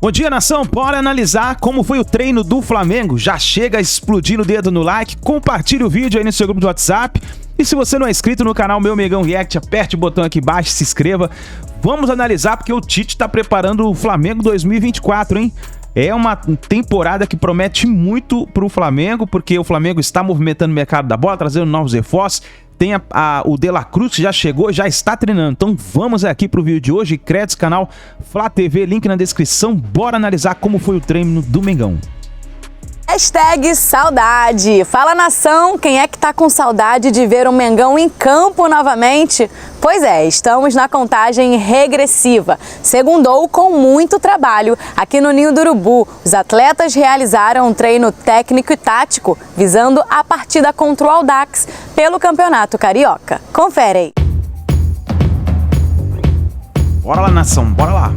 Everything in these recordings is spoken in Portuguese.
Bom dia, nação. Bora analisar como foi o treino do Flamengo. Já chega explodindo o dedo no like, compartilhe o vídeo aí no seu grupo do WhatsApp. E se você não é inscrito no canal Meu Mengão React, aperte o botão aqui embaixo, se inscreva. Vamos analisar porque o Tite tá preparando o Flamengo 2024, hein? É uma temporada que promete muito pro Flamengo, porque o Flamengo está movimentando o mercado da bola, trazendo novos reforços. Tem o De La Cruz que já chegou, já está treinando. Então vamos aqui pro vídeo de hoje. Créditos, canal Flá TV, link na descrição. Bora analisar como foi o treino do Mengão. Hashtag saudade. Fala, nação, quem é que tá com saudade de ver o Mengão em campo novamente? Pois é, estamos na contagem regressiva. Segundou com muito trabalho aqui no Ninho do Urubu. Os atletas realizaram um treino técnico e tático visando a partida contra o Audax pelo Campeonato Carioca. Confere aí. Bora lá, nação, bora lá.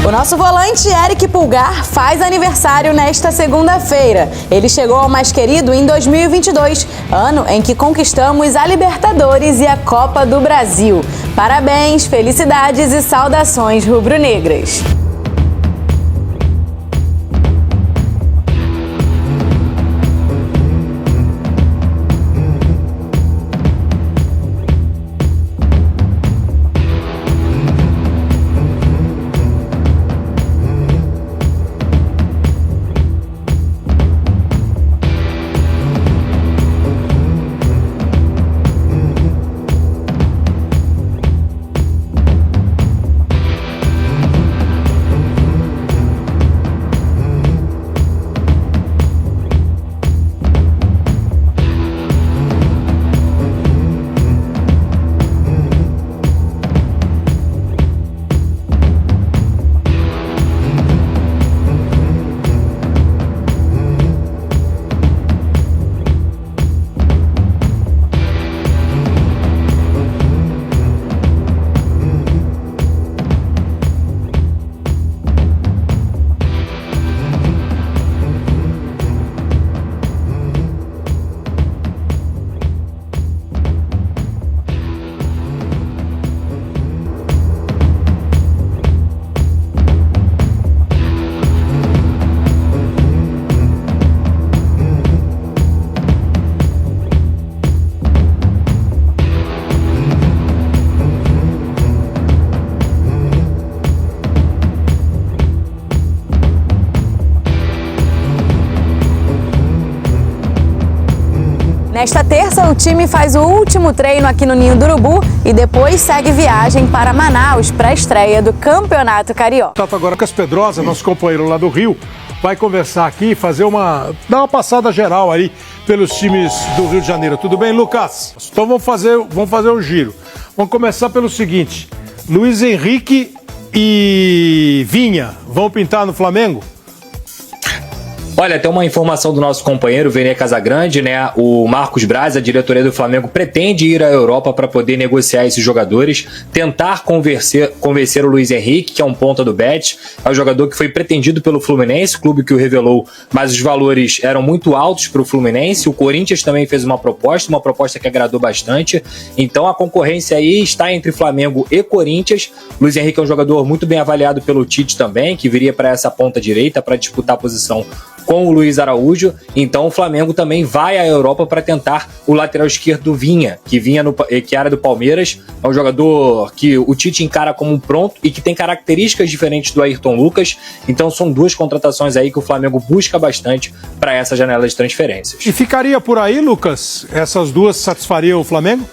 O nosso volante Eric Pulgar faz aniversário nesta segunda-feira. Ele chegou ao mais querido em 2022, ano em que conquistamos a Libertadores e a Copa do Brasil. Parabéns, felicidades e saudações rubro-negras. Nesta terça, o time faz o último treino aqui no Ninho do Urubu e depois segue viagem para Manaus para a estreia do Campeonato Carioca. Tato agora Lucas Pedrosa, nosso companheiro lá do Rio, vai conversar aqui e dar uma passada geral aí pelos times do Rio de Janeiro. Tudo bem, Lucas? Então vamos fazer um giro. Vamos começar pelo seguinte: Luiz Henrique e Vinha vão pintar no Flamengo? Olha, tem uma informação do nosso companheiro Vene Casagrande, né? O Marcos Braz, a diretoria do Flamengo, pretende ir à Europa para poder negociar esses jogadores, tentar convencer o Luiz Henrique, que é um ponta do Betis, é um jogador que foi pretendido pelo Fluminense, clube que o revelou, mas os valores eram muito altos para o Fluminense. O Corinthians também fez uma proposta que agradou bastante. Então a concorrência aí está entre Flamengo e Corinthians. Luiz Henrique é um jogador muito bem avaliado pelo Tite também, que viria para essa ponta direita para disputar a posição com o Luiz Araújo. Então o Flamengo também vai à Europa para tentar o lateral esquerdo Vinha, que era do Palmeiras. É um jogador que o Tite encara como um pronto e que tem características diferentes do Ayrton Lucas. Então são duas contratações aí que o Flamengo busca bastante para essa janela de transferências. E ficaria por aí, Lucas? Essas duas satisfariam o Flamengo?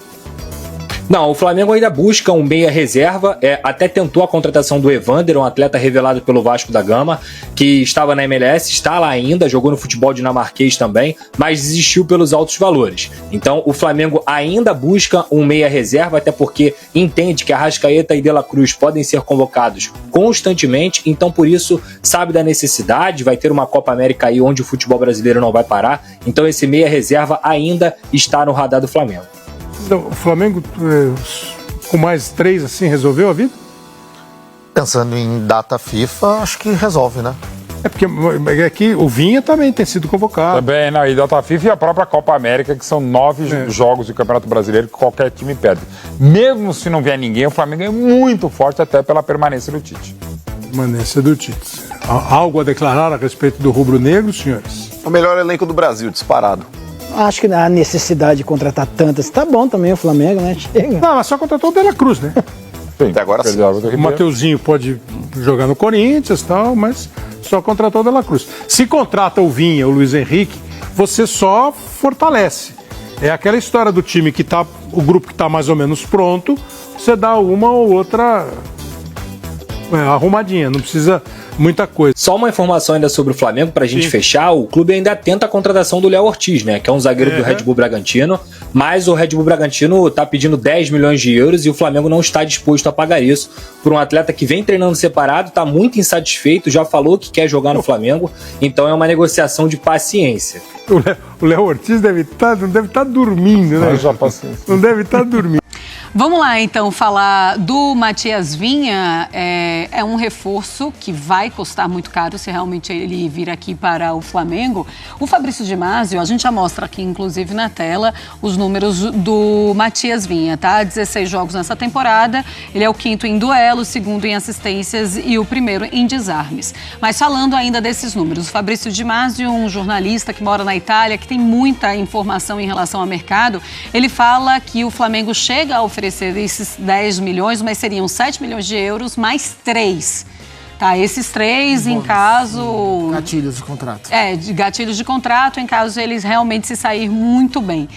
Não, o Flamengo ainda busca um meia reserva, até tentou a contratação do Evander, um atleta revelado pelo Vasco da Gama, que estava na MLS, está lá ainda, jogou no futebol dinamarquês também, mas desistiu pelos altos valores. Então o Flamengo ainda busca um meia reserva, até porque entende que Arrascaeta e De La Cruz podem ser convocados constantemente, então por isso sabe da necessidade, vai ter uma Copa América aí onde o futebol brasileiro não vai parar, então esse meia reserva ainda está no radar do Flamengo. O Flamengo, com mais 3 assim, resolveu a vida? Pensando em data FIFA, acho que resolve, né? É porque aqui o Vinha também tem sido convocado. Também, não, e data FIFA e a própria Copa América, que são 9 jogos do Campeonato Brasileiro que qualquer time perde. Mesmo se não vier ninguém, o Flamengo é muito forte até pela permanência do Tite. Permanência do Tite. Algo a declarar a respeito do rubro-negro, senhores? O melhor elenco do Brasil, disparado. Acho que a necessidade de contratar tantas tá bom também o Flamengo, né? Chega. Não, mas só contratou o De La Cruz, né? Sim, até agora sim. O Mateuzinho pode jogar no Corinthians e tal, mas só contratou o De La Cruz. Se contrata o Vinha, o Luiz Henrique, você só fortalece. É aquela história do time que tá, o grupo que tá mais ou menos pronto, você dá uma ou outra arrumadinha, não precisa muita coisa. Só uma informação ainda sobre o Flamengo pra gente fechar, o clube ainda tenta a contratação do Léo Ortiz, né, que é um zagueiro do Red Bull Bragantino, mas o Red Bull Bragantino tá pedindo 10 milhões de euros e o Flamengo não está disposto a pagar isso por um atleta que vem treinando separado, tá muito insatisfeito, já falou que quer jogar no Flamengo, então é uma negociação de paciência. O Léo Ortiz não deve estar dormindo, né? Não deve estar dormindo. Vamos lá, então, falar do Matias Vinha. É um reforço que vai custar muito caro se realmente ele vir aqui para o Flamengo. O Fabrício Di Masio, a gente já mostra aqui, inclusive, na tela, os números do Matias Vinha, tá? 16 jogos nessa temporada. Ele é o 5º em duelo, o 2º em assistências e o 1º em desarmes. Mas falando ainda desses números, o Fabrício Di Masio, um jornalista que mora na Itália, que tem muita informação em relação ao mercado, ele fala que o Flamengo chega a oferecer esses 10 milhões, mas seriam 7 milhões de euros mais 3. Tá, esses 3 em caso... Gatilhos de contrato. De gatilhos de contrato, em caso eles realmente se sair muito bem.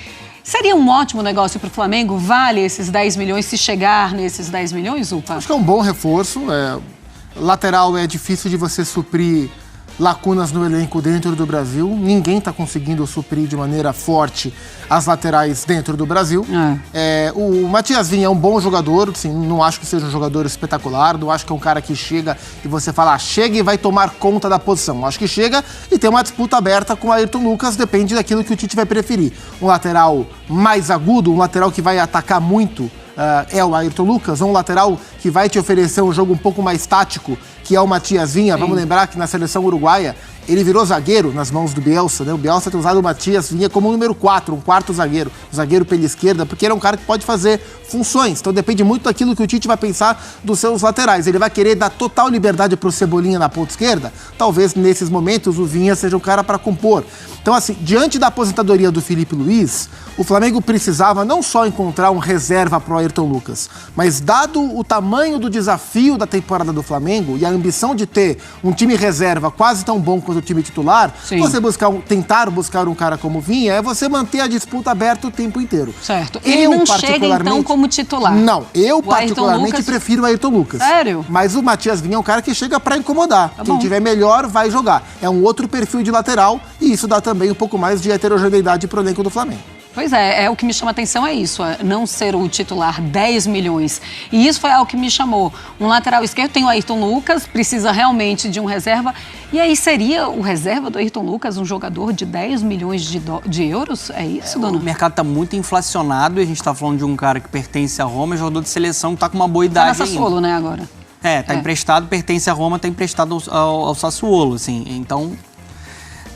Seria um ótimo negócio para o Flamengo? Vale esses 10 milhões se chegar nesses 10 milhões, Upa? Acho que é um bom reforço. Lateral é difícil de você suprir lacunas no elenco dentro do Brasil. Ninguém está conseguindo suprir de maneira forte as laterais dentro do Brasil. O Matias Vinha é um bom jogador, assim, não acho que seja um jogador espetacular, não acho que é um cara que chega e você fala, chega e vai tomar conta da posição. Acho que chega e tem uma disputa aberta com o Ayrton Lucas, depende daquilo que o Tite vai preferir. Um lateral mais agudo, um lateral que vai atacar muito, é o Ayrton Lucas, ou um lateral que vai te oferecer um jogo um pouco mais tático, que é o Matias Vinha. Sim. Vamos lembrar que na seleção uruguaia ele virou zagueiro nas mãos do Bielsa, né? O Bielsa tem usado o Matias Vinha como número 4, um quarto zagueiro, zagueiro pela esquerda, porque ele é um cara que pode fazer funções. Então depende muito daquilo que o Tite vai pensar dos seus laterais. Ele vai querer dar total liberdade para o Cebolinha na ponta esquerda? Talvez nesses momentos o Vinha seja um cara para compor. Então assim, diante da aposentadoria do Felipe Luiz, o Flamengo precisava não só encontrar um reserva para o Ayrton Lucas, mas dado o tamanho tamanho do desafio da temporada do Flamengo e a ambição de ter um time reserva quase tão bom quanto o time titular, Sim. você tentar buscar um cara como Vinha é você manter a disputa aberta o tempo inteiro. Certo. Ele não chega, então, como titular? Não, eu O particularmente Ayrton Lucas... prefiro o Ayrton Lucas. Sério? Mas o Matias Vinha é um cara que chega pra incomodar. Tá Quem bom. tiver melhor vai jogar. É um outro perfil de lateral e isso dá também um pouco mais de heterogeneidade pro elenco do Flamengo. Pois é, o que me chama a atenção é isso, não ser o titular 10 milhões. E isso foi algo que me chamou. Um lateral esquerdo tem o Ayrton Lucas, precisa realmente de um reserva. E aí seria o reserva do Ayrton Lucas um jogador de 10 milhões de euros? É isso, dona? O mercado está muito inflacionado e a gente está falando de um cara que pertence à Roma, jogador de seleção que está com uma boa idade ainda. Tá na Sassuolo, né, agora? Tá emprestado, pertence à Roma, está emprestado ao Sassuolo, assim. Então...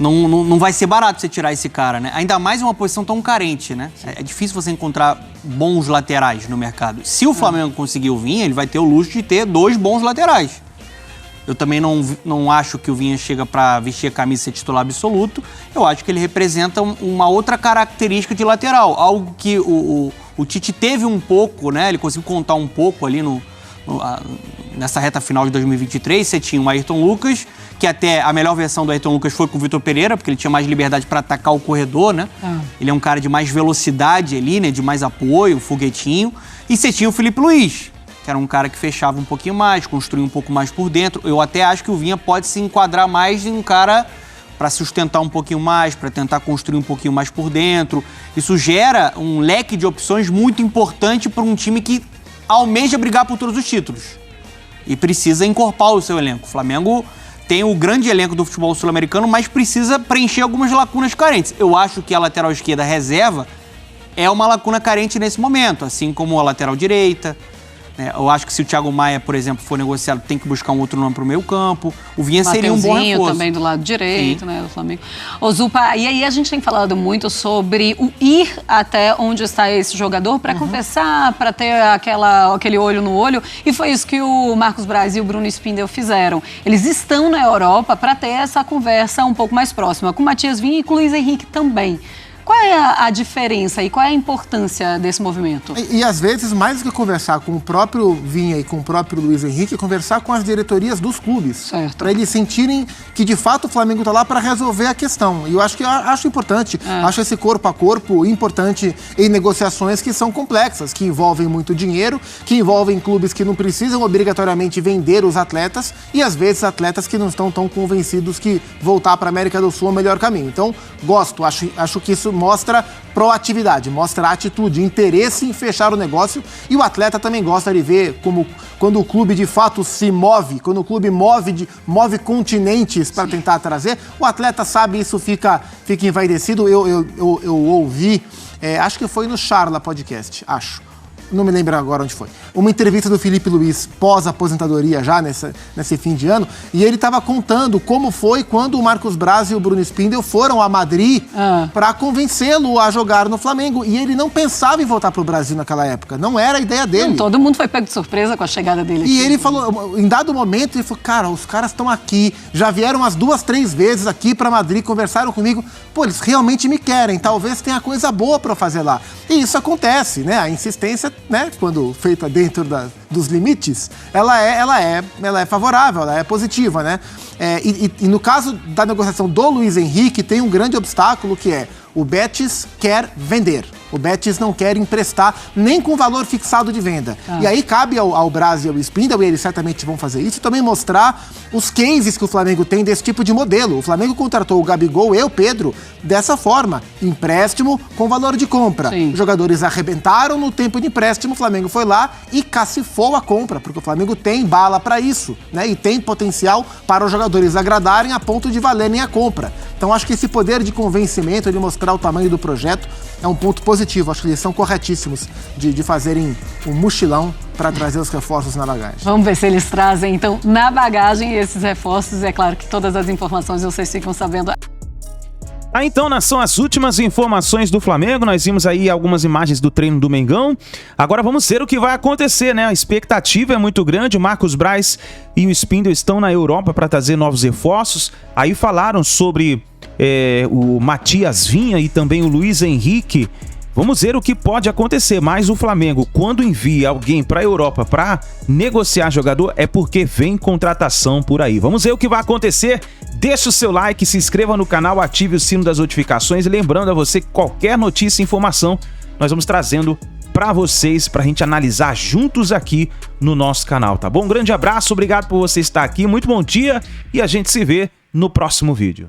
Não vai ser barato você tirar esse cara, né? Ainda mais em uma posição tão carente, né? É difícil você encontrar bons laterais no mercado. Se o Flamengo conseguir o Vinha, ele vai ter o luxo de ter 2 bons laterais. Eu também não acho que o Vinha chega para vestir a camisa e ser titular absoluto. Eu acho que ele representa uma outra característica de lateral. Algo que o Tite teve um pouco, né? Ele conseguiu contar um pouco ali nessa reta final de 2023. Você tinha o Ayrton Lucas, que até a melhor versão do Ayrton Lucas foi com o Vitor Pereira, porque ele tinha mais liberdade para atacar o corredor, né? Ele é um cara de mais velocidade ali, né? De mais apoio, foguetinho. E você tinha o Felipe Luiz, que era um cara que fechava um pouquinho mais, construía um pouco mais por dentro. Eu até acho que o Vinha pode se enquadrar mais em um cara para sustentar um pouquinho mais, para tentar construir um pouquinho mais por dentro. Isso gera um leque de opções muito importante para um time que almeja brigar por todos os títulos e precisa encorpar o seu elenco. O Flamengo tem o grande elenco do futebol sul-americano, mas precisa preencher algumas lacunas carentes. Eu acho que a lateral esquerda reserva é uma lacuna carente nesse momento, assim como a lateral direita. Eu acho que se o Thiago Maia, por exemplo, for negociado, tem que buscar um outro nome para o meio campo. O Vinha seria um bom reforço. Também do lado direito, né, do Flamengo. Ô, Zupa, e aí a gente tem falado muito sobre o ir até onde está esse jogador para conversar, para ter aquele olho no olho. E foi isso que o Marcos Braz e o Bruno Spindel fizeram. Eles estão na Europa para ter essa conversa um pouco mais próxima, com o Matias Vinha e com o Luiz Henrique também. Qual é a diferença e qual é a importância desse movimento? E às vezes, mais do que conversar com o próprio Vinha e com o próprio Luiz Henrique, conversar com as diretorias dos clubes. Para eles sentirem que, de fato, o Flamengo está lá para resolver a questão. E eu acho importante. Acho esse corpo a corpo importante em negociações que são complexas, que envolvem muito dinheiro, que envolvem clubes que não precisam obrigatoriamente vender os atletas e, às vezes, atletas que não estão tão convencidos que voltar para a América do Sul é o melhor caminho. Então, acho que isso mostra proatividade, mostra atitude, interesse em fechar o negócio, e o atleta também gosta de ver como quando o clube de fato se move, quando o clube move continentes para tentar trazer, o atleta sabe, isso fica envaidecido. Eu ouvi, acho que foi no Charla Podcast, não me lembro agora onde foi, uma entrevista do Felipe Luiz pós-aposentadoria já nesse fim de ano, e ele estava contando como foi quando o Marcos Braz e o Bruno Spindel foram a Madrid para convencê-lo a jogar no Flamengo, e ele não pensava em voltar para o Brasil naquela época, não era a ideia dele. Não, todo mundo foi pego de surpresa com a chegada dele aqui. E ele falou, em dado momento, ele falou, cara, os caras estão aqui, já vieram umas 2, 3 vezes aqui para Madrid, conversaram comigo, pô, eles realmente me querem, talvez tenha coisa boa para fazer lá. E isso acontece, né? A insistência, né, quando feita dentro dos limites, ela é favorável, ela é positiva, né? E no caso da negociação do Luiz Henrique, tem um grande obstáculo que é o Betis quer vender. O Betis não quer emprestar nem com valor fixado de venda. E aí cabe ao Braz e ao Spindel, e eles certamente vão fazer isso, também mostrar os cases que o Flamengo tem desse tipo de modelo. O Flamengo contratou o Gabigol e o Pedro dessa forma, empréstimo com valor de compra. Os jogadores arrebentaram no tempo de empréstimo, o Flamengo foi lá e cacifou a compra, porque o Flamengo tem bala para isso, né? E tem potencial para os jogadores agradarem a ponto de valerem a compra. Então acho que esse poder de convencimento, de mostrar o tamanho do projeto, é um ponto positivo. Acho que eles são corretíssimos de fazerem um mochilão para trazer os reforços na bagagem. Vamos ver se eles trazem, então, na bagagem esses reforços. É claro que todas as informações vocês ficam sabendo. Então, são as últimas informações do Flamengo. Nós vimos aí algumas imagens do treino do Mengão. Agora vamos ver o que vai acontecer, né? A expectativa é muito grande. O Marcos Braz e o Spindel estão na Europa para trazer novos reforços. Aí falaram sobre o Matias Vinha e também o Luiz Henrique. Vamos ver o que pode acontecer, mas o Flamengo, quando envia alguém para a Europa para negociar jogador, é porque vem contratação por aí. Vamos ver o que vai acontecer. Deixe o seu like, se inscreva no canal, ative o sino das notificações e lembrando a você que qualquer notícia e informação nós vamos trazendo para vocês, para a gente analisar juntos aqui no nosso canal, tá bom? Um grande abraço, obrigado por você estar aqui, muito bom dia e a gente se vê no próximo vídeo.